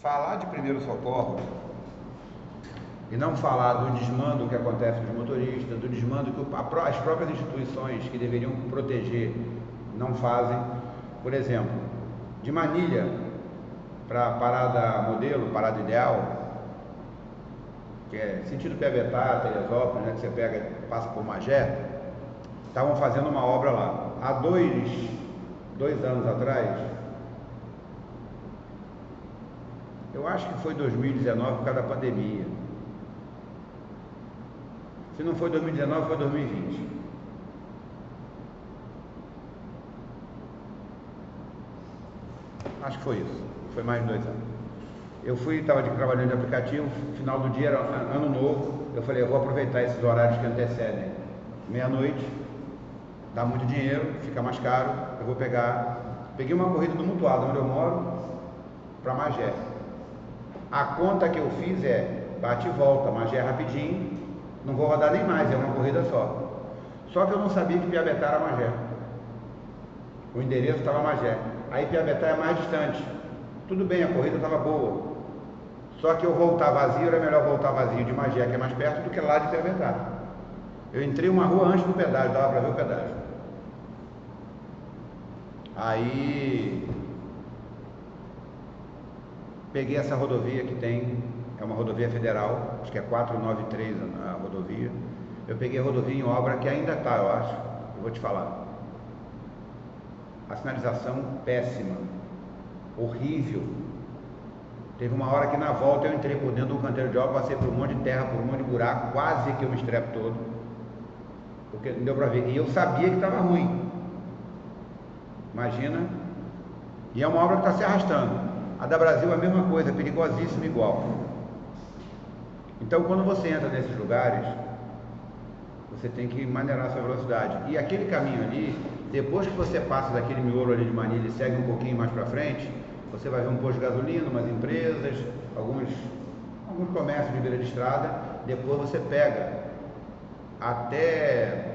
falar de primeiro socorro e não falar do desmando que acontece dos motoristas, do desmando que as próprias instituições que deveriam proteger não fazem. Por exemplo, de Manilha para Parada Modelo, Parada Ideal, que é sentido Piabetá, Teresópolis, né, que você pega, passa por Magé, estavam fazendo uma obra lá. Há dois anos atrás, eu acho que foi 2019 por causa da pandemia. Se não foi 2019, foi 2020. Acho que foi isso. Foi mais de 2 anos. Eu estava trabalhando de aplicativo, final do dia era ano novo. Eu falei, eu vou aproveitar esses horários que antecedem meia-noite, dá muito dinheiro, fica mais caro. Eu vou peguei uma corrida do Mutuado, onde eu moro, para Magé. A conta que eu fiz é bate e volta, Magé rapidinho, não vou rodar nem mais, é uma corrida só. Só que eu não sabia que Piabetá era Magé. O endereço estava Magé. Aí Piabetá é mais distante. Tudo bem, a corrida estava boa. Só que eu voltar vazio, era melhor voltar vazio de Magé, que é mais perto, do que lá de Piabetá. Eu entrei uma rua antes do pedágio, dava para ver o pedágio. Aí peguei essa rodovia que tem, é uma rodovia federal, acho que é 493 a rodovia. Eu peguei a rodovia em obra que ainda está, eu acho. Eu vou te falar. A sinalização péssima, horrível. Teve uma hora que na volta eu entrei por dentro do canteiro de obra, passei por um monte de terra, por um monte de buraco, quase que eu me estrepo todo. Porque não deu pra ver. E eu sabia que estava ruim. Imagina. E é uma obra que está se arrastando. A da Brasil é a mesma coisa, perigosíssima igual. Então quando você entra nesses lugares, você tem que maneirar a sua velocidade. E aquele caminho ali, depois que você passa daquele miolo ali de Manilha e segue um pouquinho mais para frente, você vai ver um posto de gasolina, umas empresas, alguns comércios de beira de estrada. Depois você pega até...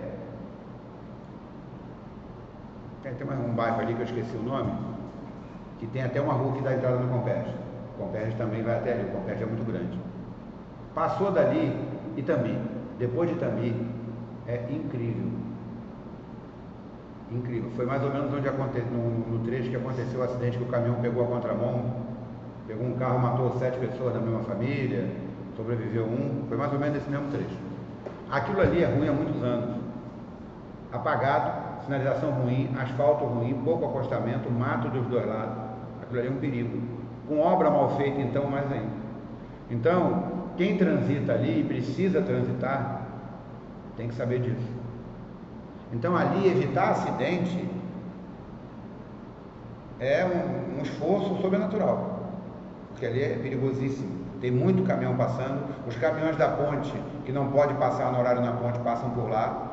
Tem mais um bairro ali que eu esqueci o nome, que tem até uma rua que dá entrada no Comperj. O Comperj também vai até ali, o Comperj é muito grande. Passou dali, Itambi. Depois de Itambi, é incrível. Incrível. Foi mais ou menos onde aconteceu, no trecho que aconteceu o acidente, que o caminhão pegou a contramão, pegou um carro, matou 7 pessoas da mesma família, sobreviveu um. Foi mais ou menos nesse mesmo trecho. Aquilo ali é ruim há muitos anos. Apagado, sinalização ruim, asfalto ruim, pouco acostamento, mato dos dois lados. Aquilo ali é um perigo. Com obra mal feita, então, mais ainda. Então, quem transita ali e precisa transitar, tem que saber disso. Então, ali, evitar acidente é um esforço sobrenatural, porque ali é perigosíssimo. Tem muito caminhão passando. Os caminhões da ponte, que não pode passar no horário na ponte, passam por lá.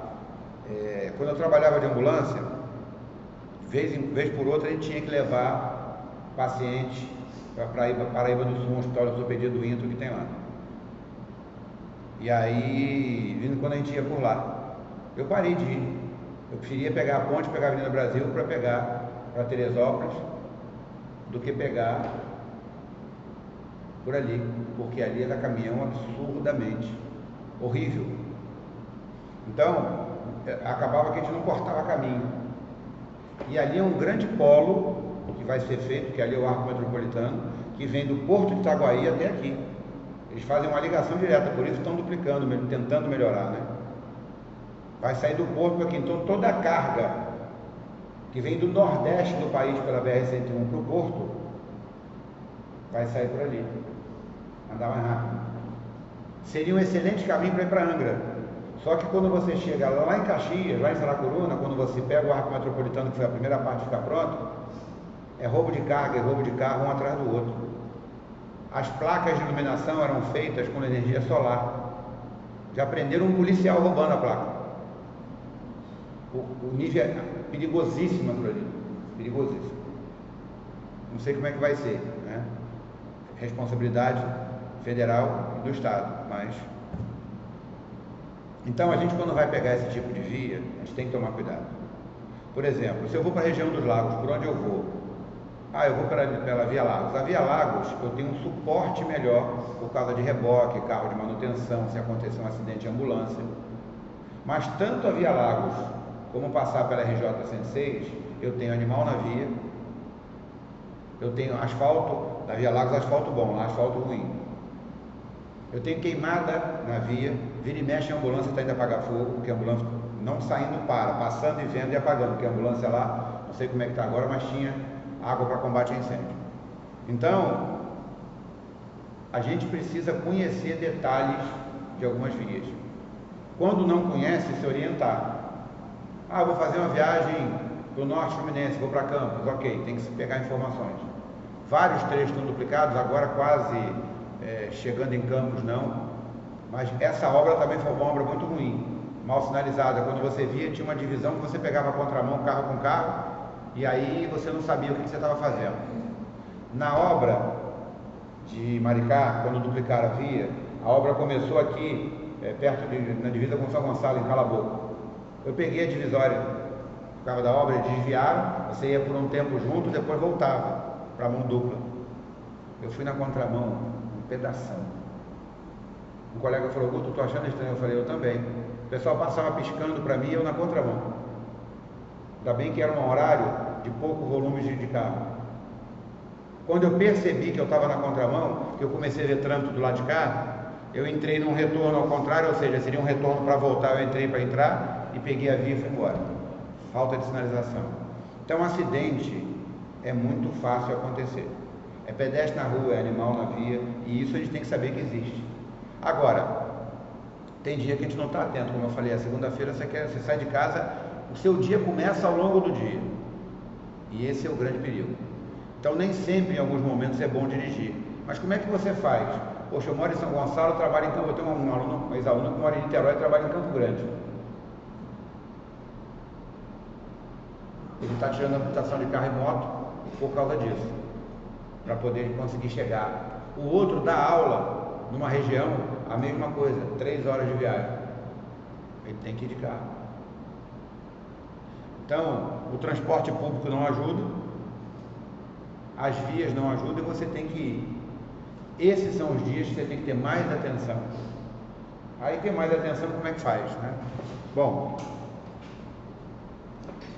Quando eu trabalhava de ambulância, vez por outra, a gente tinha que levar pacientes para Paraíba do Sul, um hospital de ortopedia do Intro que tem lá. E aí, quando a gente ia por lá, eu parei de ir. Eu preferia pegar a ponte, pegar a Avenida Brasil para pegar para Teresópolis, do que pegar por ali, porque ali era caminhão absurdamente horrível. Então, acabava que a gente não cortava caminho. E ali é um grande polo que vai ser feito, que ali é o arco metropolitano, que vem do Porto de Itaguaí até aqui. Eles fazem uma ligação direta, por isso estão duplicando, tentando melhorar, né? Vai sair do porto para aqui. Então toda a carga que vem do nordeste do país pela BR-101 para o porto vai sair por ali, andar mais rápido. Seria um excelente caminho para ir para Angra. Só que quando você chega lá em Caxias, lá em Saracuruna, quando você pega o arco metropolitano, que foi a primeira parte, ficar pronto, é roubo de carga e roubo de carro um atrás do outro. As placas de iluminação eram feitas com energia solar. Já prenderam um policial roubando a placa. O nível é perigosíssimo aquilo ali. Perigosíssimo. Não sei como é que vai ser, né? Responsabilidade federal e do Estado, mas... Então, a gente, quando vai pegar esse tipo de via, a gente tem que tomar cuidado. Por exemplo, se eu vou para a região dos lagos, por onde eu vou? Ah, eu vou pela Via Lagos. A Via Lagos eu tenho um suporte melhor por causa de reboque, carro de manutenção, se acontecer um acidente de ambulância. Mas tanto a Via Lagos como passar pela RJ-106, eu tenho animal na via, eu tenho asfalto, na Via Lagos asfalto bom, lá asfalto ruim. Eu tenho queimada na via, vira e mexe a ambulância está indo apagar fogo, porque a ambulância não saindo para, passando e vendo e apagando, porque a ambulância lá, não sei como é que está agora, mas tinha água para combate a incêndio. Então, a gente precisa conhecer detalhes de algumas vias. Quando não conhece, se orientar. Ah, vou fazer uma viagem do Norte Fluminense, vou para Campos, ok, tem que se pegar informações. Vários trechos estão duplicados, agora quase chegando em Campos não, mas essa obra também foi uma obra muito ruim, mal sinalizada. Quando você via, tinha uma divisão que você pegava a contramão, carro com carro, e aí você não sabia o que você estava fazendo. Na obra de Maricá, quando duplicaram a via, a obra começou aqui, na divisa com São Gonçalo, em Calaboco. Eu peguei a divisória, ficava da obra, eles desviaram, você ia por um tempo junto, depois voltava para a mão dupla. Eu fui na contramão, um pedação. Um colega falou, Guto, tô achando estranho. Eu falei, eu também. O pessoal passava piscando para mim, eu na contramão. Ainda bem que era um horário de pouco volume de carro. Quando eu percebi que eu estava na contramão, que eu comecei a ver trânsito do lado de cá, eu entrei num retorno ao contrário, ou seja, seria um retorno para voltar, eu entrei para entrar e peguei a via e fui embora. Falta de sinalização. Então, acidente é muito fácil acontecer. É pedestre na rua, é animal na via, e isso a gente tem que saber que existe. Agora, tem dia que a gente não está atento, como eu falei, a segunda-feira você sai de casa, o seu dia começa ao longo do dia. E esse é o grande perigo. Então, nem sempre, em alguns momentos, é bom dirigir. Mas como é que você faz? Poxa, eu moro em São Gonçalo, trabalho em Campo, eu tenho um ex-aluno que mora em Niterói e trabalha em Campo Grande. Ele está tirando a habilitação de carro e moto por causa disso, para poder conseguir chegar. O outro dá aula numa região, a mesma coisa, 3 horas de viagem. Ele tem que ir de carro. Então, o transporte público não ajuda, as vias não ajudam e você tem que ir. Esses são os dias que você tem que ter mais atenção. Aí ter mais atenção, como é que faz, né? Bom,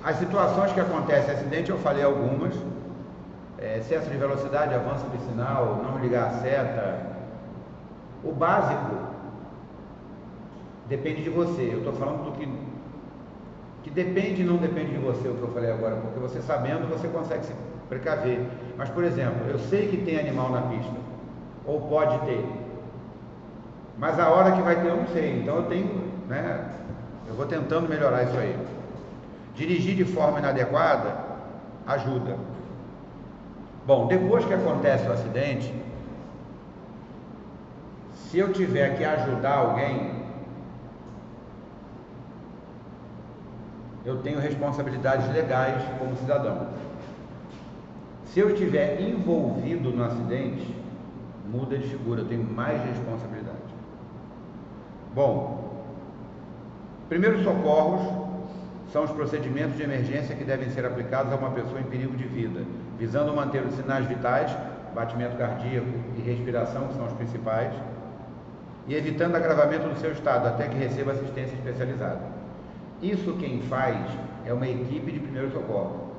as situações que acontecem acidente, eu falei algumas. Excesso de velocidade, avanço de sinal, não ligar a seta. O básico depende de você. Eu estou falando do que depende e não depende de você, o que eu falei agora, porque você sabendo, você consegue se precaver. Mas, por exemplo, eu sei que tem animal na pista, ou pode ter, mas a hora que vai ter eu não sei, então eu tenho, né, eu vou tentando melhorar isso aí. Dirigir de forma inadequada ajuda. Bom, depois que acontece o acidente, se eu tiver que ajudar alguém, eu tenho responsabilidades legais como cidadão. Se eu estiver envolvido no acidente, muda de figura, eu tenho mais responsabilidade. Bom, primeiros socorros são os procedimentos de emergência que devem ser aplicados a uma pessoa em perigo de vida, visando manter os sinais vitais, batimento cardíaco e respiração, que são os principais, e evitando agravamento do seu estado até que receba assistência especializada. Isso quem faz é uma equipe de primeiro socorro.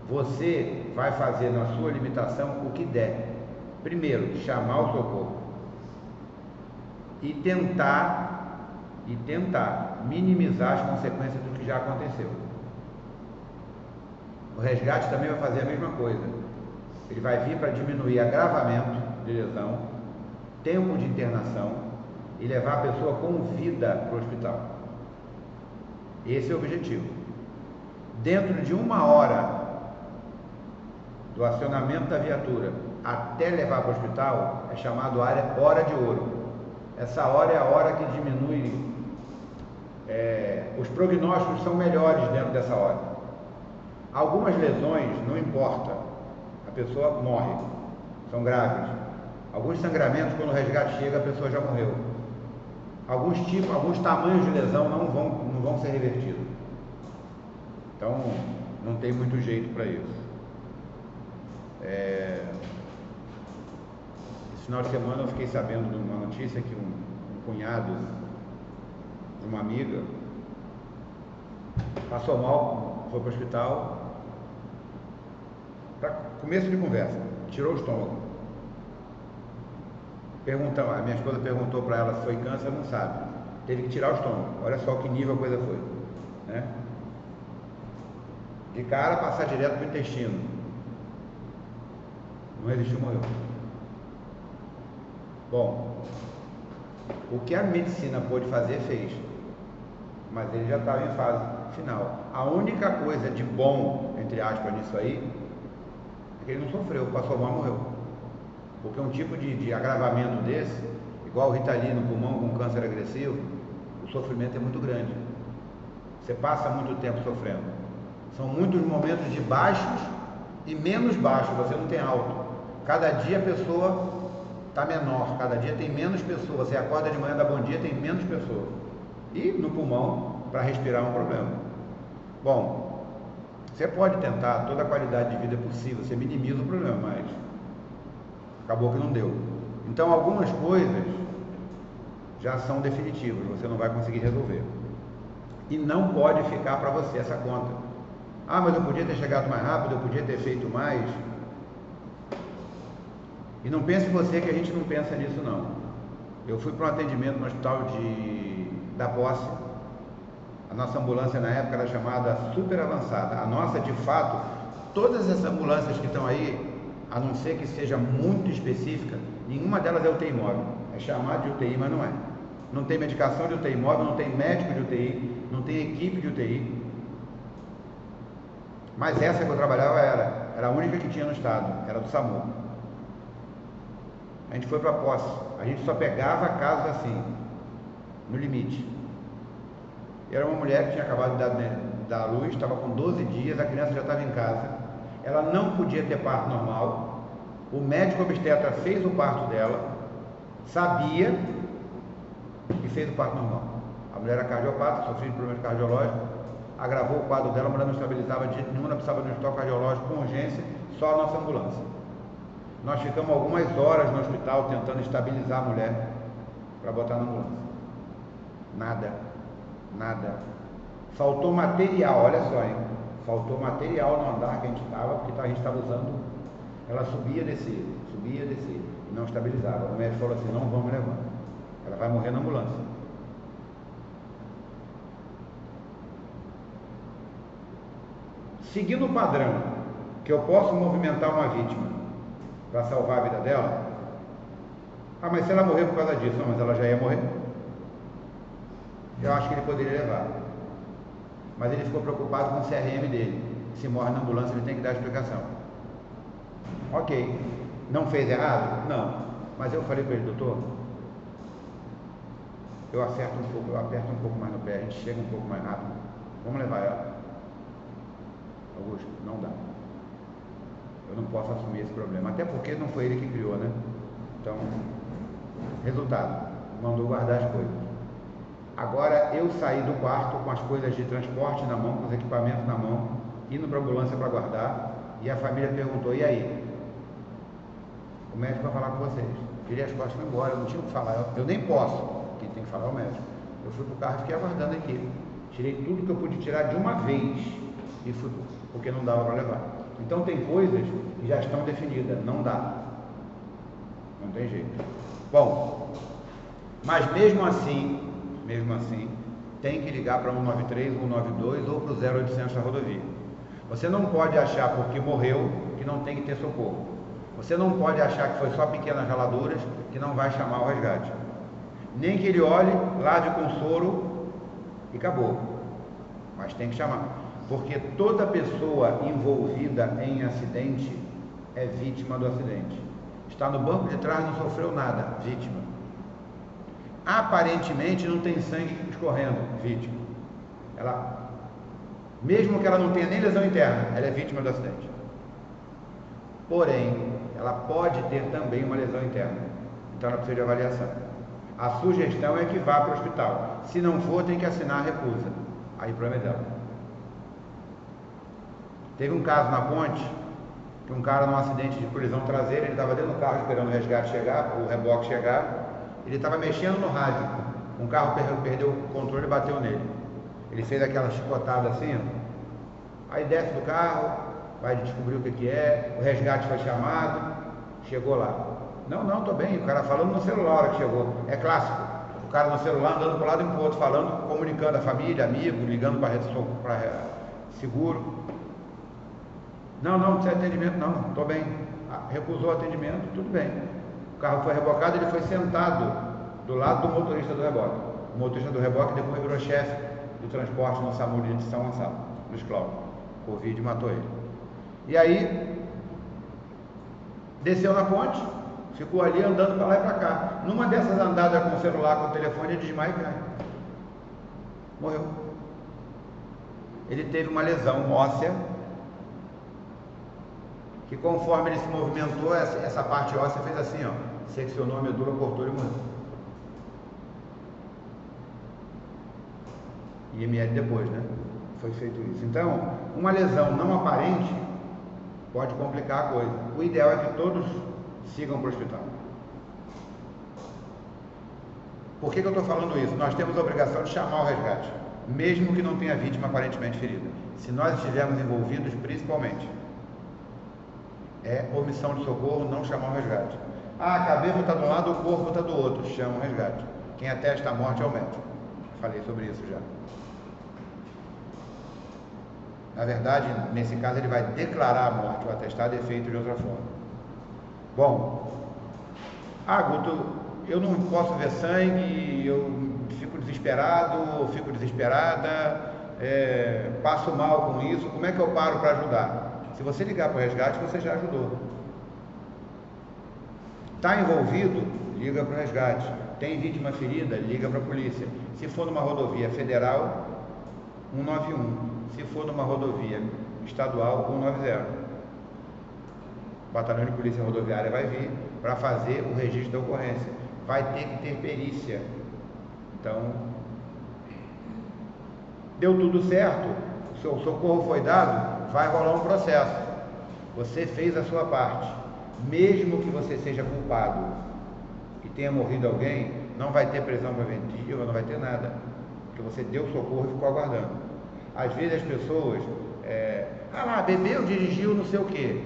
Você vai fazer na sua limitação o que der. Primeiro, chamar o socorro e tentar minimizar as consequências do que já aconteceu. O resgate também vai fazer a mesma coisa. Ele vai vir para diminuir agravamento de lesão, tempo de internação e levar a pessoa com vida para o hospital. Esse é o objetivo. Dentro de 1 hora do acionamento da viatura até levar para o hospital, é chamado hora de ouro. Essa hora é a hora que diminui, os prognósticos são melhores dentro dessa hora. Algumas lesões, não importa, a pessoa morre, são graves. Alguns sangramentos, quando o resgate chega, a pessoa já morreu. Alguns tamanhos de lesão não vão ser revertidos. Então, não tem muito jeito para isso. Esse final de semana eu fiquei sabendo de uma notícia que um cunhado de uma amiga passou mal, foi para o hospital. Para começo de conversa, tirou o estômago. A minha esposa perguntou para ela se foi câncer, não sabe. Teve que tirar o estômago. Olha só que nível a coisa foi, né? De cara, passar direto para o intestino. Não resistiu, morreu. Bom, o que a medicina pôde fazer, fez. Mas ele já estava em fase final. A única coisa de bom, entre aspas, nisso aí, é que ele não sofreu, passou mal, morreu. Porque um tipo de agravamento desse, igual o Ritalina no pulmão com câncer agressivo, o sofrimento é muito grande. Você passa muito tempo sofrendo. São muitos momentos de baixos e menos baixos, você não tem alto. Cada dia a pessoa está menor, cada dia tem menos pessoas. Você acorda de manhã, dá bom dia, tem menos pessoas. E no pulmão, para respirar é um problema. Bom, você pode tentar toda a qualidade de vida possível, você minimiza o problema, mas acabou que não deu. Então algumas coisas já são definitivas, você não vai conseguir resolver. E não pode ficar para você essa conta. Ah, mas eu podia ter chegado mais rápido, eu podia ter feito mais. E não pense você que a gente não pensa nisso, não. Eu fui para um atendimento no hospital da Posse. A nossa ambulância na época era chamada super avançada. A nossa, de fato, todas essas ambulâncias que estão aí, a não ser que seja muito específica, nenhuma delas é UTI móvel. É chamada de UTI, mas não é. Não tem medicação de UTI móvel, não tem médico de UTI, não tem equipe de UTI. Mas essa que eu trabalhava era a única que tinha no estado, era do SAMU. A gente foi para a Posse, a gente só pegava casos assim, no limite. Era uma mulher que tinha acabado de dar à luz, estava com 12 dias, a criança já estava em casa. Ela não podia ter parto normal. O médico obstetra fez o parto dela, sabia e fez o parto normal. A mulher era cardiopata, sofria de problemas cardiológicos, agravou o quadro dela, a mulher não estabilizava de jeito nenhum, ela precisava de um hospital cardiológico com urgência, só a nossa ambulância. Nós ficamos algumas horas no hospital tentando estabilizar a mulher para botar na ambulância. Nada. Faltou material, olha só, hein? Faltou material no andar que a gente estava, porque a gente estava usando. Ela subia e descia, e não estabilizava. O médico falou assim: não vamos levar, ela vai morrer na ambulância. Seguindo o padrão que eu posso movimentar uma vítima para salvar a vida dela. Ah, mas se ela morrer por causa disso, não, mas ela já ia morrer. Eu acho que ele poderia levar. Mas ele ficou preocupado com o CRM dele. Se morre na ambulância, ele tem que dar explicação. Ok. Não fez errado? Não. Mas eu falei para ele: doutor, eu aperto um pouco mais no pé, a gente chega um pouco mais rápido. Vamos levar ela. Augusto, não dá. Eu não posso assumir esse problema. Até porque não foi ele que criou, né? Então, resultado, mandou guardar as coisas. Agora eu saí do quarto com as coisas de transporte na mão, com os equipamentos na mão, indo para a ambulância para guardar, e a família perguntou: e aí? O médico vai falar com vocês. Virei as costas e fui embora, eu não tinha o que falar, eu nem posso, quem tem que falar é o médico. Eu fui para o carro e fiquei aguardando aqui. Tirei tudo que eu pude tirar de uma vez e fui, porque não dava para levar. Então tem coisas que já estão definidas, não dá. Não tem jeito. Bom, mas mesmo assim, tem que ligar para 193, 192 ou para o 0800 da rodovia. Você não pode achar porque morreu que não tem que ter socorro. Você não pode achar que foi só pequenas raladuras que não vai chamar o resgate. Nem que ele olhe, lave com soro e acabou. Mas tem que chamar. Porque toda pessoa envolvida em acidente é vítima do acidente. Está no banco de trás, não sofreu nada, vítima. Aparentemente não tem sangue escorrendo, vítima. Ela, mesmo que ela não tenha nem lesão interna, ela é vítima do acidente. Porém, ela pode ter também uma lesão interna. Então ela precisa de avaliação. A sugestão é que vá para o hospital. Se não for, tem que assinar a recusa. Aí o problema é dela. Teve um caso na ponte, que um cara num acidente de colisão traseira, ele estava dentro do carro esperando o resgate chegar, o reboque chegar, ele estava mexendo no rádio, um carro perdeu o controle e bateu nele. Ele fez aquela chicotada assim, ó. Aí desce do carro, vai descobrir o que é, o resgate foi chamado, chegou lá. Não, tô bem, o cara falando no celular a hora que chegou, é clássico. O cara no celular andando para um lado e para o outro, falando, comunicando a família, amigo, ligando para seguro. Não precisa de atendimento, não, estou bem. Recusou o atendimento, tudo bem. O carro foi rebocado, ele foi sentado do lado do motorista do reboque. O motorista do reboque depois virou chefe do transporte no SAMU de São Gonçalo, Luiz Cláudio. Covid matou ele. E aí, desceu na ponte, ficou ali andando para lá e para cá. Numa dessas andadas com o celular, com o telefone, ele desmaia e cai. Morreu. Ele teve uma lesão óssea, que conforme ele se movimentou, essa parte óssea fez assim, ó, seccionou a medula, cortou e morreu. IML depois, né? Foi feito isso. Então, uma lesão não aparente pode complicar a coisa. O ideal é que todos sigam para o hospital. Por que eu estou falando isso? Nós temos a obrigação de chamar o resgate, mesmo que não tenha vítima aparentemente ferida. Se nós estivermos envolvidos, principalmente. É omissão de socorro não chamar o resgate. A cabeça está de um lado, o corpo está do outro. Chama o resgate. Quem atesta a morte é o médico. Falei sobre isso já. Na verdade, nesse caso, ele vai declarar a morte. O atestado é feito de outra forma. Bom, Guto, eu não posso ver sangue, eu fico desesperado, fico desesperada, passo mal com isso. Como é que eu paro para ajudar? Se você ligar para o resgate, você já ajudou. Está envolvido? Liga para o resgate. Tem vítima ferida? Liga para a polícia. Se for numa rodovia federal, 191. Se for numa rodovia estadual, 190. O batalhão de polícia rodoviária vai vir para fazer o registro da ocorrência. Vai ter que ter perícia. Então, deu tudo certo, o seu socorro foi dado, vai rolar um processo. Você fez a sua parte. Mesmo que você seja culpado e tenha morrido alguém, não vai ter prisão preventiva, não vai ter nada. Porque você deu socorro e ficou aguardando. Às vezes as pessoas, bebeu, dirigiu, não sei o quê.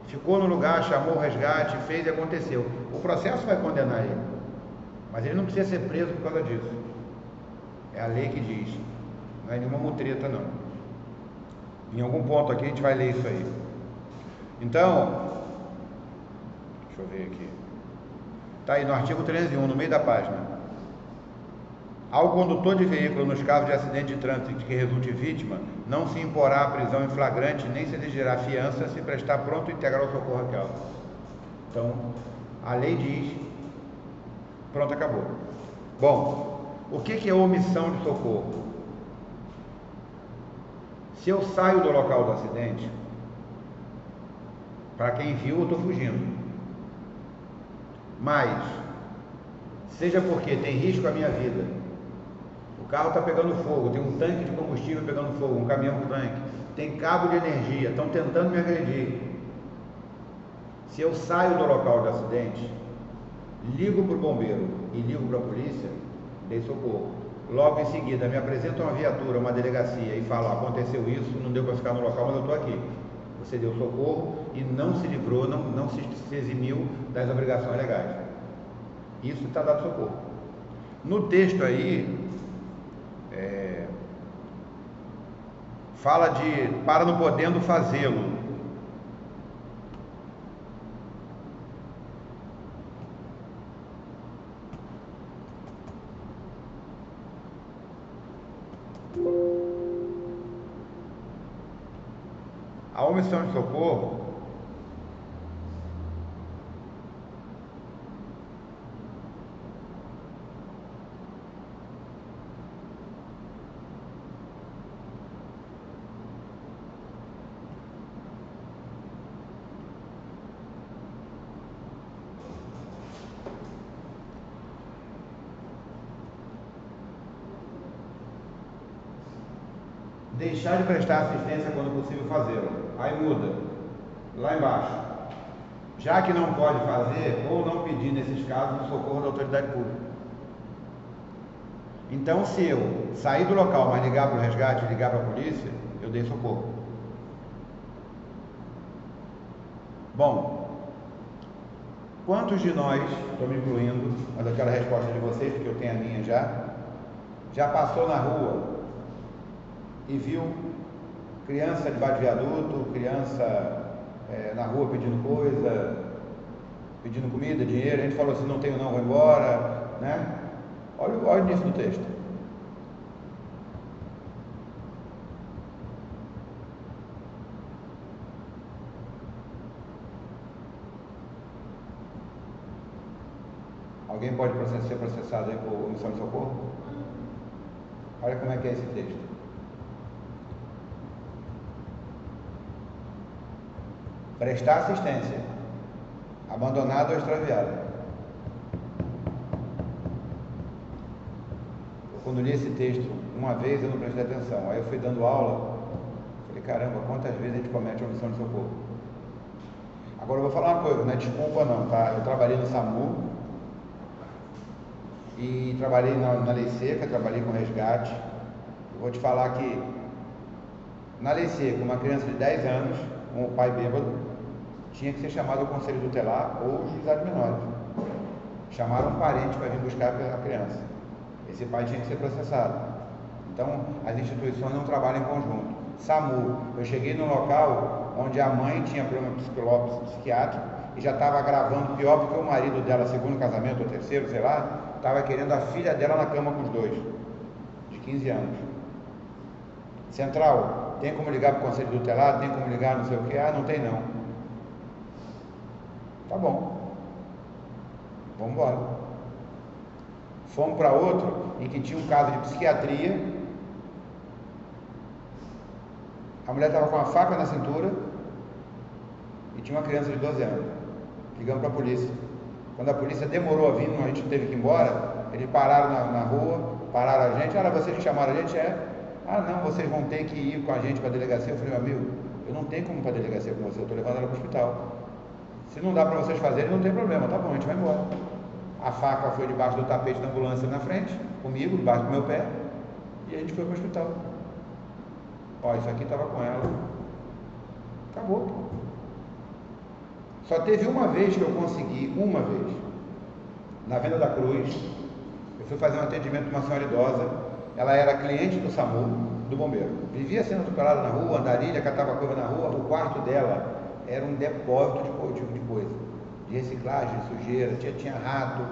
Ficou no lugar, chamou o resgate, fez e aconteceu. O processo vai condenar ele. Mas ele não precisa ser preso por causa disso. É a lei que diz. Não é nenhuma mutreta, não. Em algum ponto aqui a gente vai ler isso aí. Então, deixa eu ver aqui. Está aí no artigo 301, no meio da página. Ao condutor de veículo, nos casos de acidente de trânsito de que resulte vítima, não se imporá a prisão em flagrante, nem se exigirá fiança se prestar pronto e integrar o socorro à causa. Então, a lei diz, pronto, acabou. Bom, o que é omissão de socorro? Se eu saio do local do acidente, para quem viu, eu estou fugindo. Mas, seja porque tem risco à minha vida, o carro está pegando fogo, tem um tanque de combustível pegando fogo, um caminhão com tanque, tem cabo de energia, estão tentando me agredir. Se eu saio do local do acidente, ligo para o bombeiro e ligo para a polícia, dei socorro. Logo em seguida, me apresenta uma viatura, uma delegacia e fala, aconteceu isso, não deu para ficar no local, mas eu estou aqui. Você deu socorro e não se livrou, não se eximiu das obrigações legais. Isso está dado socorro. No texto aí, fala de para não podendo fazê-lo. A omissão de socorro deixar de prestar assistência quando possível fazê-lo. Aí muda. lá embaixo. Já que não pode fazer, ou não pedir nesses casos o socorro da autoridade pública. Então, se eu sair do local, mas ligar para o resgate, ligar para a polícia, eu dei socorro. Bom, quantos de nós, estou me incluindo, mas eu quero a resposta de vocês, porque eu tenho a minha já passou na rua e viu criança debaixo de viaduto, criança na rua pedindo coisa, pedindo comida, dinheiro, a gente falou assim, não tenho não, vou embora, né? Olha o início do texto. Alguém pode ser processado aí por omissão de socorro? Olha como é que é esse texto. Prestar assistência. Abandonado ou extraviado. Quando li esse texto uma vez, eu não prestei atenção. Aí eu fui dando aula, falei, caramba, quantas vezes a gente comete omissão de socorro? Agora eu vou falar uma coisa, não é desculpa não, tá? Eu trabalhei no SAMU e trabalhei na Lei Seca, trabalhei com resgate. Eu vou te falar que na Lei Seca, uma criança de 10 anos, com o pai bêbado, tinha que ser chamado ao conselho tutelar ou juizado menores. Chamaram um parente para vir buscar a criança. Esse pai tinha que ser processado. Então, as instituições não trabalham em conjunto. SAMU, eu cheguei no local onde a mãe tinha problema psiquiátrico e já estava agravando pior porque o marido dela, segundo casamento ou terceiro, sei lá, estava querendo a filha dela na cama com os dois, de 15 anos. Central, tem como ligar para o conselho tutelar, tem como ligar não sei o que, não tem não. Tá bom, vamos embora. Fomos para outro em que tinha um caso de psiquiatria. A mulher estava com uma faca na cintura e tinha uma criança de 12 anos. Ligamos para a polícia. Quando a polícia demorou a vir, a gente teve que ir embora. Eles pararam na rua, pararam a gente. Vocês que chamaram a gente? Não, vocês vão ter que ir com a gente para a delegacia. Eu falei, meu amigo, eu não tenho como ir para a delegacia com você, eu estou levando ela para o hospital. Se não dá para vocês fazerem, não tem problema, tá bom, a gente vai embora. A faca foi debaixo do tapete da ambulância na frente, comigo, debaixo do meu pé, e a gente foi para o hospital. Ó, isso aqui estava com ela. Acabou. Só teve uma vez que eu consegui, na Venda da Cruz, eu fui fazer um atendimento de uma senhora idosa, ela era cliente do SAMU, do bombeiro. Vivia sendo atropelada na rua, andarilha, catava coisa na rua, o quarto dela era um depósito de coisa, de reciclagem, de sujeira, tinha rato.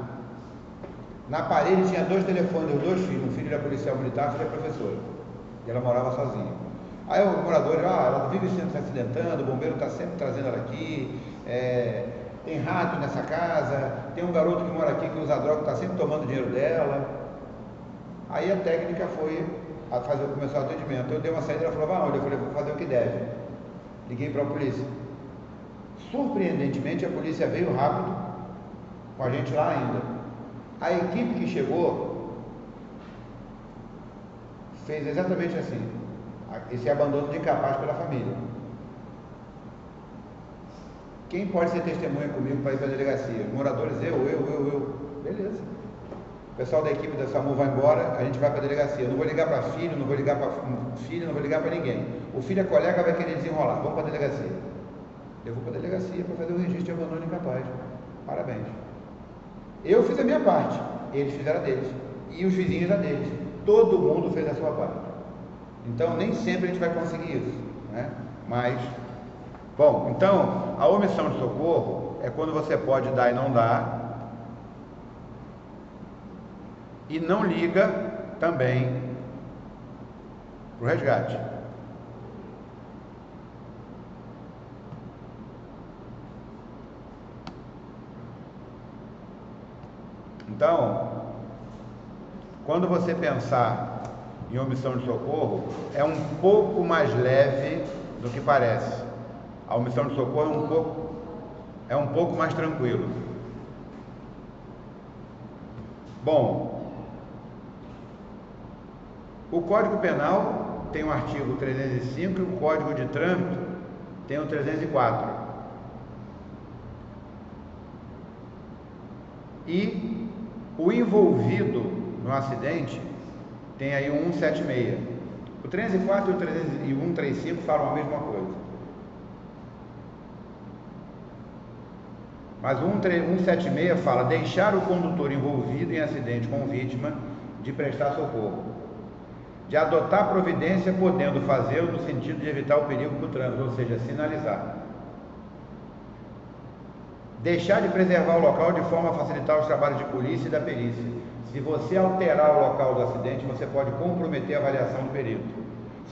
Na parede tinha 2 telefones, os 2 filhos, um filho era policial militar, um filho era professora, e ela morava sozinha. Aí o morador, ela vive se acidentando, o bombeiro está sempre trazendo ela aqui, tem rato nessa casa, tem um garoto que mora aqui que usa droga, está sempre tomando dinheiro dela. Aí a técnica foi começar o atendimento. Eu dei uma saída, ela falou, vai onde? Eu falei, vou fazer o que deve. Liguei para a polícia. Surpreendentemente, a polícia veio rápido, com a gente lá ainda. A equipe que chegou fez exatamente assim, esse abandono de incapaz pela família. Quem pode ser testemunha comigo para ir para a delegacia? Moradores, eu. Beleza. O pessoal da equipe da SAMU vai embora, a gente vai para a delegacia. Eu não vou ligar para filho, não vou ligar para filha, não vou ligar para ninguém. O filho é colega, vai querer desenrolar. Vamos para a delegacia. Eu vou para a delegacia para fazer o registro de abandono incapaz. Parabéns. Eu fiz a minha parte, eles fizeram a deles. E os vizinhos a deles. Todo mundo fez a sua parte. Então, nem sempre a gente vai conseguir isso, né? Mas, bom, então, a omissão de socorro é quando você pode dar e não dá, e não liga também para o resgate. Então, quando você pensar em omissão de socorro, é um pouco mais leve do que parece. A omissão de socorro é um pouco mais tranquilo. Bom, o Código Penal tem o artigo 305 e o Código de Trânsito tem o 304. E o envolvido no acidente tem aí o 176. O 304 e o 135 falam a mesma coisa. Mas o 176 fala deixar o condutor envolvido em acidente com vítima de prestar socorro, de adotar providência podendo fazê-lo no sentido de evitar o perigo do trânsito, ou seja, sinalizar. Deixar de preservar o local de forma a facilitar os trabalhos de polícia e da perícia. Se você alterar o local do acidente, você pode comprometer a avaliação do perito.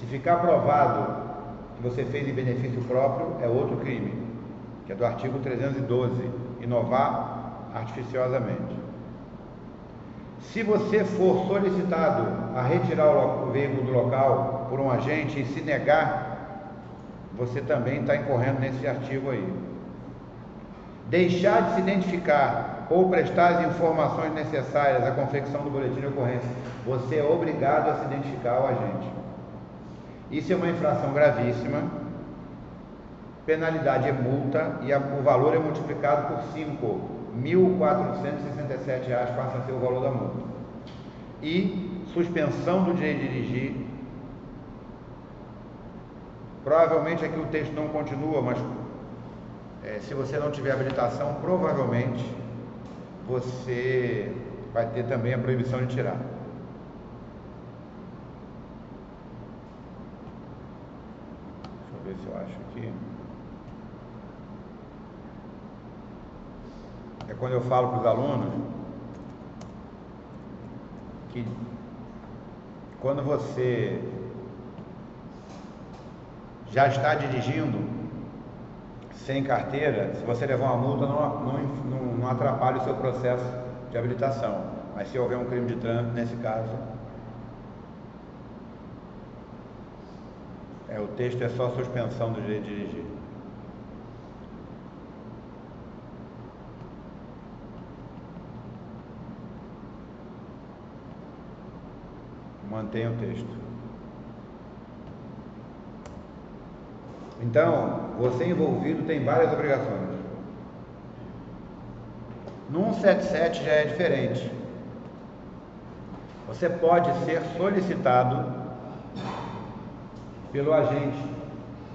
Se ficar provado que você fez em benefício próprio, é outro crime, que é do artigo 312, inovar artificiosamente. Se você for solicitado a retirar o veículo do local por um agente e se negar, você também está incorrendo nesse artigo aí. Deixar de se identificar ou prestar as informações necessárias à confecção do boletim de ocorrência, você é obrigado a se identificar ao agente. Isso é uma infração gravíssima, penalidade é multa e o valor é multiplicado por 5, R$ 1.467 passa a ser o valor da multa. E suspensão do direito de dirigir. Provavelmente aqui o texto não continua, mas se você não tiver habilitação, provavelmente você vai ter também a proibição de tirar. Deixa eu ver se eu acho aqui. É quando eu falo para os alunos que quando você já está dirigindo sem carteira, se você levar uma multa, não atrapalha o seu processo de habilitação. Mas se houver um crime de trânsito, nesse caso, o texto é só suspensão do direito de dirigir. Mantenha o texto. Então, você envolvido tem várias obrigações. No 177 já é diferente. Você pode ser solicitado pelo agente.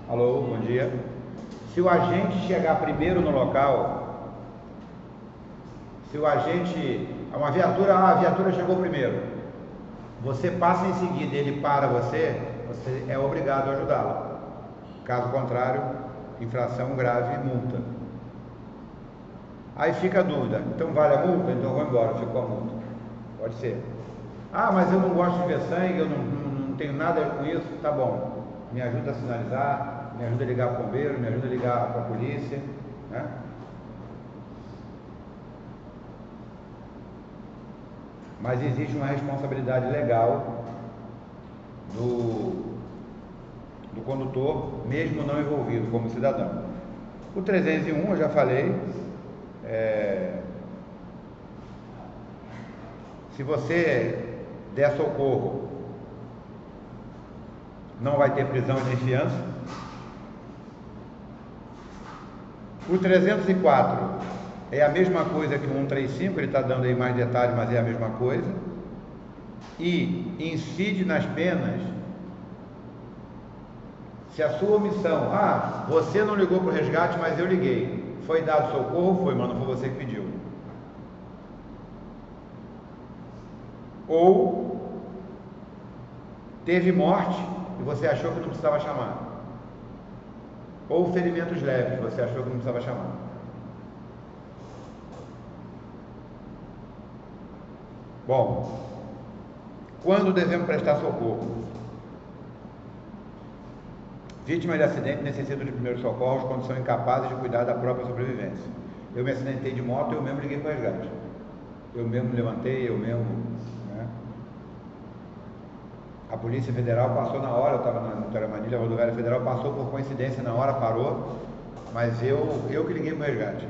Alô, bom dia. Se o agente chegar primeiro no local, se o agente, a viatura chegou primeiro, você passa em seguida, ele para você é obrigado a ajudá-lo. Caso contrário, infração grave, multa. Aí fica a dúvida, então vale a multa? Então eu vou embora, fico com a multa. Pode ser. Ah, mas eu não gosto de ver sangue, eu não tenho nada com isso. Tá bom, me ajuda a sinalizar, me ajuda a ligar para o bombeiro, me ajuda a ligar para a polícia, né? Mas existe uma responsabilidade legal do condutor, mesmo não envolvido como cidadão. O 301, eu já falei, se você der socorro, não vai ter prisão nem fiança. O 304 é a mesma coisa que o 135, ele está dando aí mais detalhes, mas é a mesma coisa. E incide nas penas se a sua omissão, você não ligou para o resgate, mas eu liguei. Foi dado socorro? Foi, mas não foi você que pediu. Ou teve morte e você achou que não precisava chamar. Ou ferimentos leves, você achou que não precisava chamar. Bom, quando devemos prestar socorro? Vítimas de acidente necessitam de primeiros socorros quando são incapazes de cuidar da própria sobrevivência. Eu me acidentei de moto e eu mesmo liguei para o resgate. Eu mesmo me levantei, eu mesmo... né? A Polícia Federal passou na hora, eu estava na Telemanilha, a Rodoviária Federal passou por coincidência na hora, parou, mas eu que liguei para o resgate.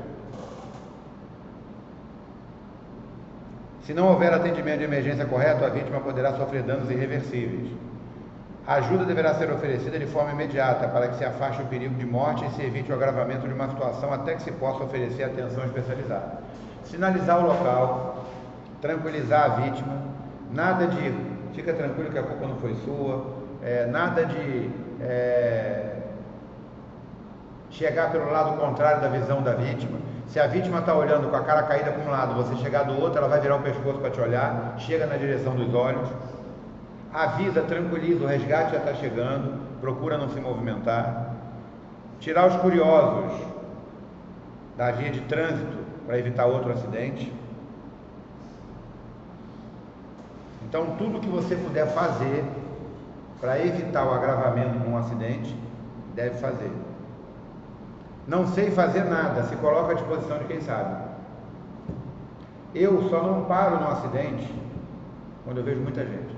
Se não houver atendimento de emergência correto, a vítima poderá sofrer danos irreversíveis. A ajuda deverá ser oferecida de forma imediata para que se afaste o perigo de morte e se evite o agravamento de uma situação até que se possa oferecer atenção especializada. sinalizar o local, tranquilizar a vítima, nada de fica tranquilo que a culpa não foi sua, nada de chegar pelo lado contrário da visão da vítima. Se a vítima está olhando com a cara caída para um lado, você chegar do outro, ela vai virar o pescoço para te olhar, chega na direção dos olhos, avisa, tranquiliza, o resgate já está chegando, procura não se movimentar, tirar os curiosos da via de trânsito para evitar outro acidente. Então, tudo que você puder fazer para evitar o agravamento de um acidente, deve fazer. Não sei fazer nada, se coloca à disposição de quem sabe. Eu só não paro no acidente quando eu vejo muita gente.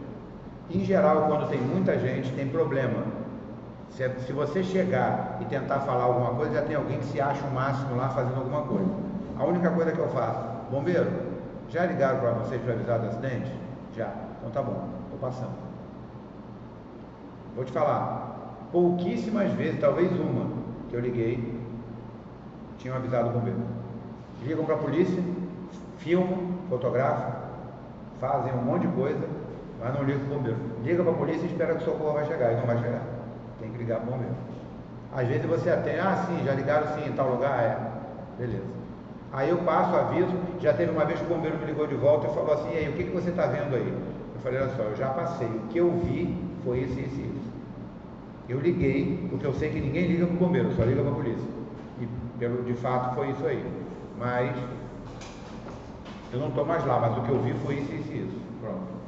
Em geral, quando tem muita gente, tem problema. Se você chegar e tentar falar alguma coisa, já tem alguém que se acha o máximo lá fazendo alguma coisa. A única coisa que eu faço: bombeiro, já ligaram para vocês para avisar do acidente? Já. Então tá bom, estou passando. Vou te falar, pouquíssimas vezes, talvez uma, que eu liguei, tinham avisado o bombeiro. Ligam para a polícia, filmam, fotografam, fazem um monte de coisa, mas não ligam para o bombeiro. Liga para a polícia e espera que o socorro vai chegar, e não vai chegar. Tem que ligar para o bombeiro. Às vezes você atende, sim, já ligaram sim, em tal lugar, beleza. Aí eu passo, aviso, já teve uma vez que o bombeiro me ligou de volta e falou assim: e aí, o que você está vendo aí? Eu falei: olha só, eu já passei, o que eu vi foi isso, isso e isso. Eu liguei, porque eu sei que ninguém liga para o bombeiro, só liga para a polícia. E de fato foi isso aí. Mas eu não estou mais lá, mas o que eu vi foi isso, isso e isso. Pronto.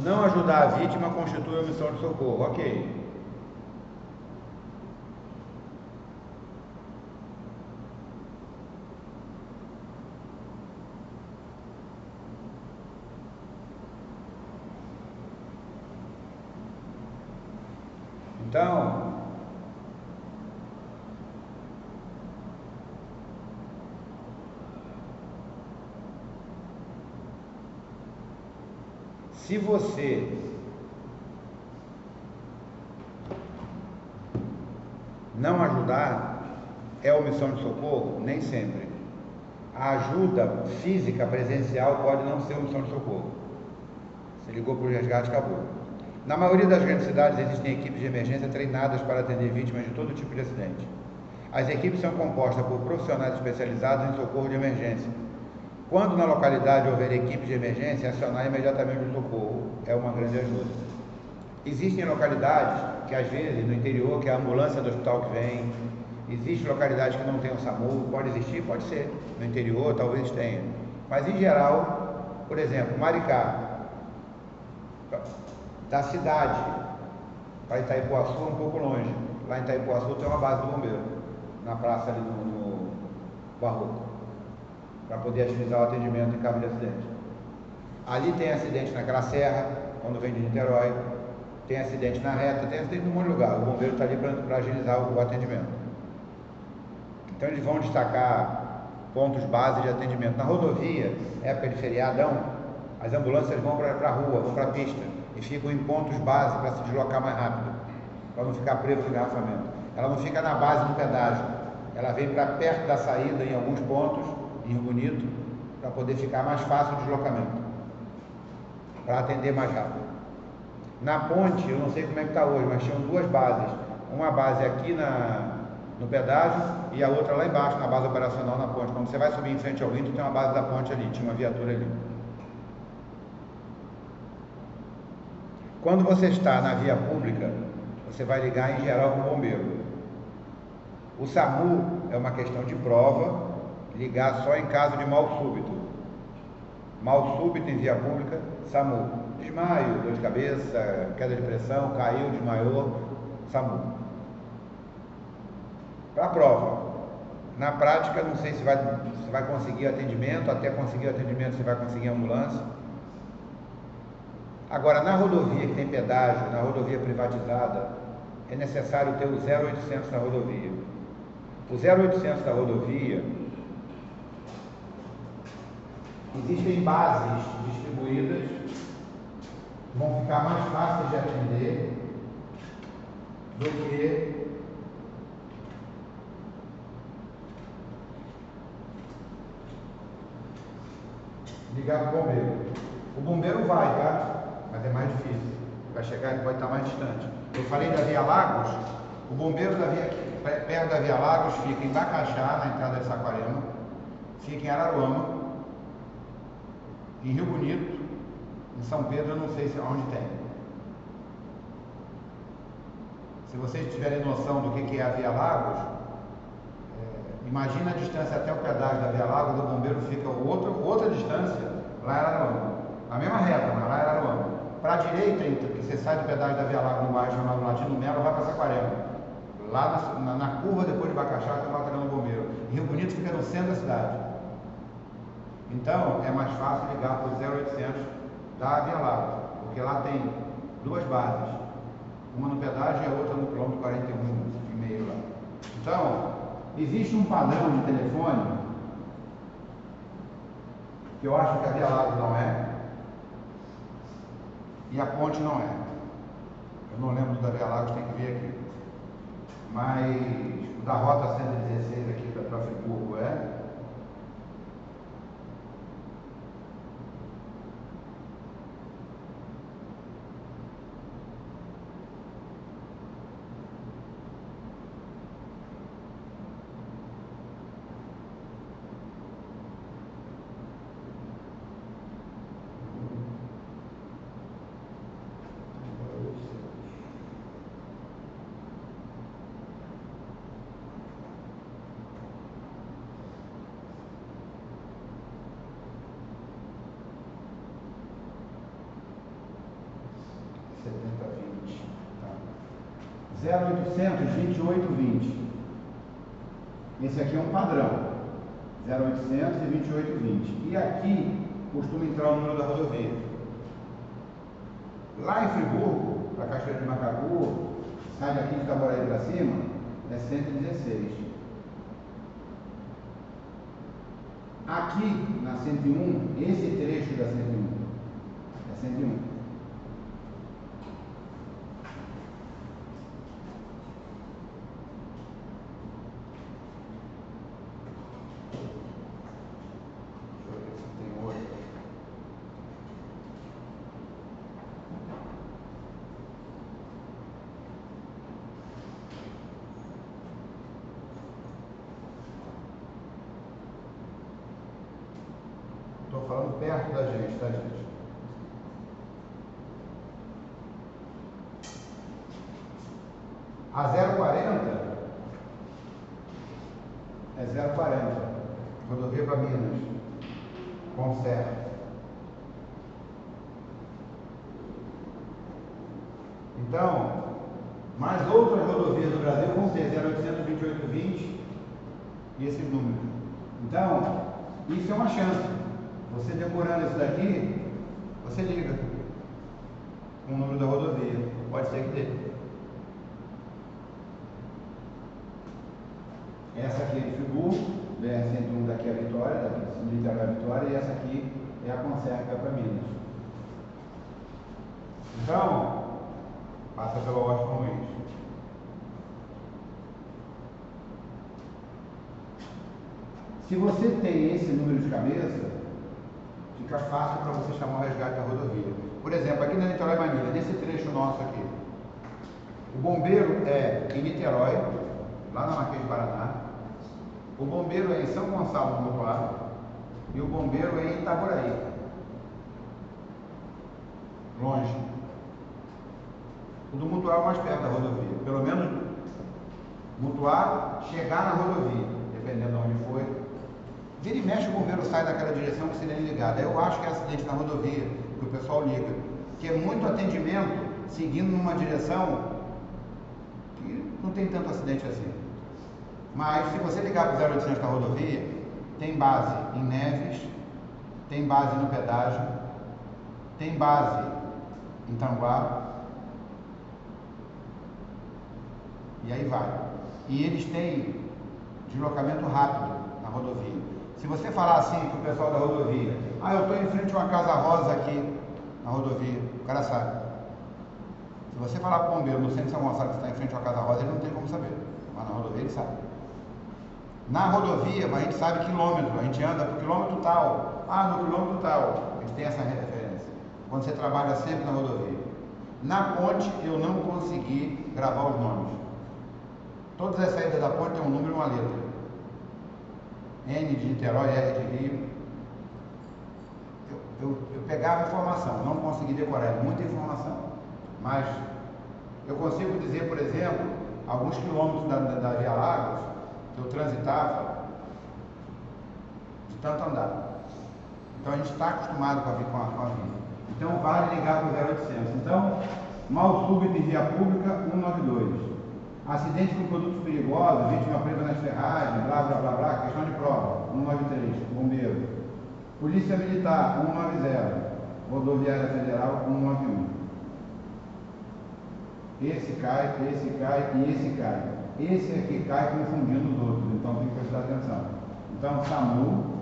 Não ajudar a vítima constitui omissão de socorro. Ok. Então, se você não ajudar, é omissão de socorro? Nem sempre. A ajuda física presencial pode não ser omissão de socorro. Você ligou para o resgate, acabou. Na maioria das grandes cidades existem equipes de emergência treinadas para atender vítimas de todo tipo de acidente. As equipes são compostas por profissionais especializados em socorro de emergência. Quando na localidade houver equipe de emergência, acionar imediatamente o socorro é uma grande ajuda. Existem localidades que às vezes no interior, que é a ambulância do hospital que vem, existem localidades que não tem o SAMU, pode existir, pode ser, no interior talvez tenha, mas em geral, por exemplo, Maricá, da cidade para Itaipuaçu é um pouco longe. Lá em Itaipuaçu tem uma base do bombeiro, na praça ali no Barroco, para poder agilizar o atendimento em caso de acidente. Ali tem acidente naquela serra, quando vem de Niterói, tem acidente na reta, tem acidente em um monte de lugar. O bombeiro está ali para agilizar o atendimento. Então eles vão destacar pontos base de atendimento. Na rodovia, época de feriadão, as ambulâncias vão para a rua, vão para a pista e ficam em pontos base para se deslocar mais rápido, para não ficar preso no engarrafamento. Ela não fica na base do pedágio, ela vem para perto da saída em alguns pontos, em Rio Bonito, para poder ficar mais fácil o deslocamento, para atender mais rápido. Na ponte, eu não sei como é que está hoje, mas tinham duas bases, uma base aqui no pedágio e a outra lá embaixo, na base operacional na ponte. Quando você vai subir em frente ao Winter, tem uma base da ponte ali, tinha uma viatura ali. Quando você está na via pública, você vai ligar em geral para o bombeiro. O SAMU é uma questão de prova, ligar só em caso de mal súbito. Mal súbito em via pública, SAMU. Desmaio, dor de cabeça, queda de pressão, caiu, desmaiou, SAMU. Para a prova. Na prática, não sei se vai conseguir atendimento, até conseguir atendimento você vai conseguir ambulância. Agora, na rodovia que tem pedágio, na rodovia privatizada, é necessário ter o 0800 na rodovia. O 0800 da rodovia, existem bases distribuídas, vão ficar mais fáceis de atender do que ligar para o bombeiro. O bombeiro vai, tá? Mas é mais difícil. Para chegar, ele pode estar mais distante. Eu falei da Via Lagos, o bombeiro perto da Via Lagos fica em Bacaxá, na entrada de Saquarema, fica em Araruama, em Rio Bonito, em São Pedro, eu não sei onde tem. Se vocês tiverem noção do que é a Via Lagos, imagina a distância até o pedágio da Via Lagos, do bombeiro fica outra distância, lá em Araruama. A mesma reta, mas lá em Araruama. Para a direita, que você sai do pedágio da Via Lagos no bairro chamado Latino Melo, vai para Saquarema. Lá na curva, depois de Bacaxá, tem o batalhão do bombeiro. Rio Bonito fica no centro da cidade. Então, é mais fácil ligar para o 0800 da Via Lagos, porque lá tem duas bases. Uma no pedágio e a outra no quilômetro 41,5 lá. Então, existe um padrão de telefone que eu acho que a Via Lagos não é e a ponte não é. Eu não lembro do da Via Lagos, tem que ver aqui. Mas o da Rota 116 aqui para Friburgo é. Tá. 0800 2820. Esse aqui é um padrão. 0800 e 2820. E aqui costuma entrar o número da rodovia. Lá em Friburgo, para Cachoeira de Macacu, sai daqui de Itaboraí para cima, é 116. Aqui na 101, esse trecho da 101 é 101. Estou falando perto da gente, tá, gente? A 040 é 040, rodovia para Minas, Conserva. Então, mais outras rodovias do Brasil vão ter 0800, 2820 e esses números. Então, isso é uma chance. Você decorando isso daqui, você liga com o número da rodovia. Pode ser que dê. Essa aqui é de Friburgo, BR-101 daqui é a Vitória, daqui de Niterói a Vitória, e essa aqui é a Conserva que vai para Minas. Então, passa pela Washington Luiz. Se você tem esse número de cabeça, fica fácil para você chamar o resgate da rodovia. Por exemplo, aqui na Niterói Manilha, nesse trecho nosso aqui, o bombeiro é em Niterói, lá na Marquês de Paraná, o bombeiro é em São Gonçalo do Mutuá e o bombeiro é em Itaboraí, longe. O do Mutuá é o mais perto da rodovia, pelo menos Mutuá chegar na rodovia, dependendo de onde foi. Vira e mexe, o bombeiro sai daquela direção com o sirene ligado. Eu acho que é acidente na rodovia, que o pessoal liga, que é muito atendimento seguindo numa direção que não tem tanto acidente assim. Mas se você ligar para o 0800 da rodovia, tem base em Neves, tem base no pedágio, tem base em Tanguá, e aí vai. E eles têm deslocamento rápido na rodovia. Se você falar assim para o pessoal da rodovia, eu estou em frente a uma casa rosa aqui na rodovia, o cara sabe. Se você falar para o bombeiro no centro de São Gonçalo que está em frente a uma casa rosa, ele não tem como saber. Mas na rodovia ele sabe. Na rodovia, a gente sabe quilômetro, a gente anda por quilômetro tal. no quilômetro tal, eles têm essa referência. Quando você trabalha sempre na rodovia. Na ponte, eu não consegui gravar os nomes. Todas as saídas da ponte tem um número e uma letra. N de Niterói, R de Rio. Eu pegava informação, não consegui decorar, muita informação. Mas eu consigo dizer, por exemplo, alguns quilômetros da Via Lagos, que eu transitava de tanto andar. Então a gente está acostumado com a vida. Então vale ligar para o 0800. Então, mal súbito em via pública, 192. Acidente com produtos perigosos, vítima presa nas ferragens, blá blá blá blá, questão de prova, 193, bombeiro. Polícia Militar, 190. Rodoviária Federal, 191. Esse cai e esse cai. Esse aqui cai confundindo os outros, então tem que prestar atenção. Então, SAMU,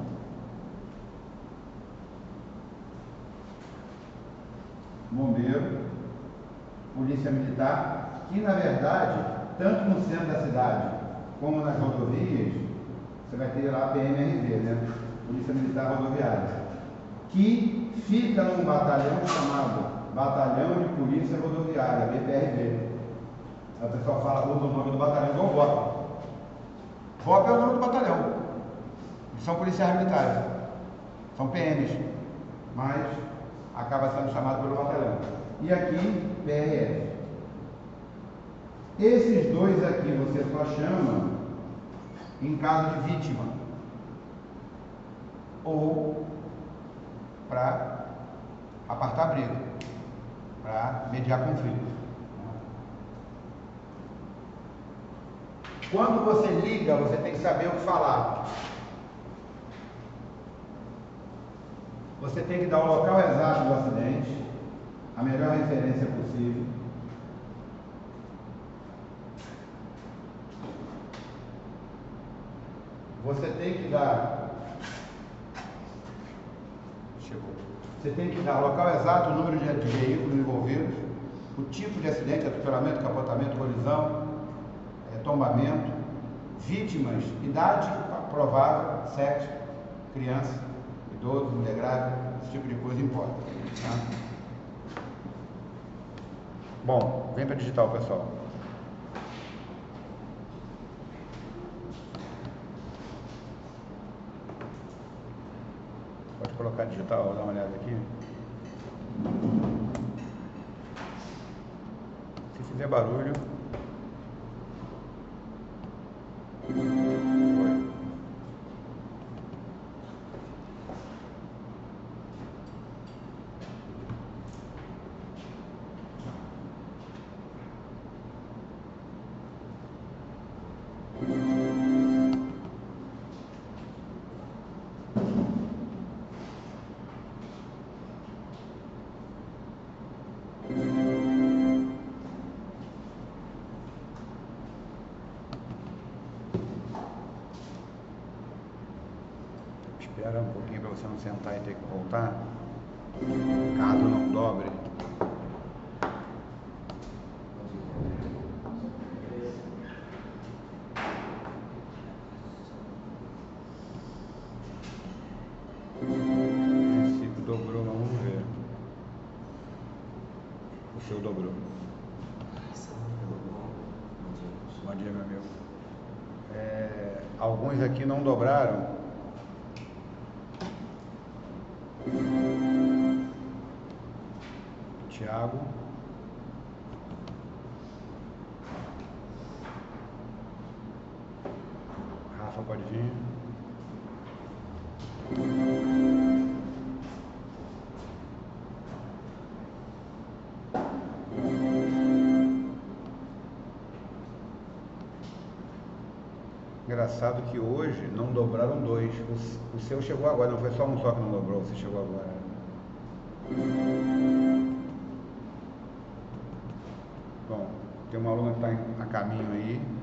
bombeiro, polícia militar, que na verdade, tanto no centro da cidade como nas rodovias, você vai ter lá a PMRV, né? Polícia Militar Rodoviária, que fica num batalhão chamado Batalhão de Polícia Rodoviária, BPRV. A pessoa fala, usa o nome do batalhão igual VOP. VOP é o nome do batalhão. Eles são policiais militares, são PMs, mas acaba sendo chamado pelo batalhão. E aqui, PRF. Esses dois aqui você só chama em caso de vítima ou para apartar briga, para mediar conflito. Quando você liga, você tem que saber o que falar. Você tem que dar o local exato do acidente, a melhor referência possível. Você tem que dar... Você tem que dar o local exato, o número de veículos envolvidos, o tipo de acidente, atropelamento, capotamento, colisão, tombamento, vítimas, idade provável, sexo, criança, idoso, mulher grávida, esse tipo de coisa importa. Tá? Bom, vem para digital, pessoal. Pode colocar digital, dá uma olhada aqui. Se fizer barulho... Espera um pouquinho para você não sentar e ter que voltar, caso não dobre. Esse dobrou, mas vamos ver. O seu dobrou. Bom dia, meu amigo. Alguns aqui não dobraram. Tiago, Rafa pode vir. Engraçado que hoje não dobraram dois. O seu chegou agora, não foi só um só que não dobrou, você chegou agora. Bom, tem uma aluna que está a caminho aí.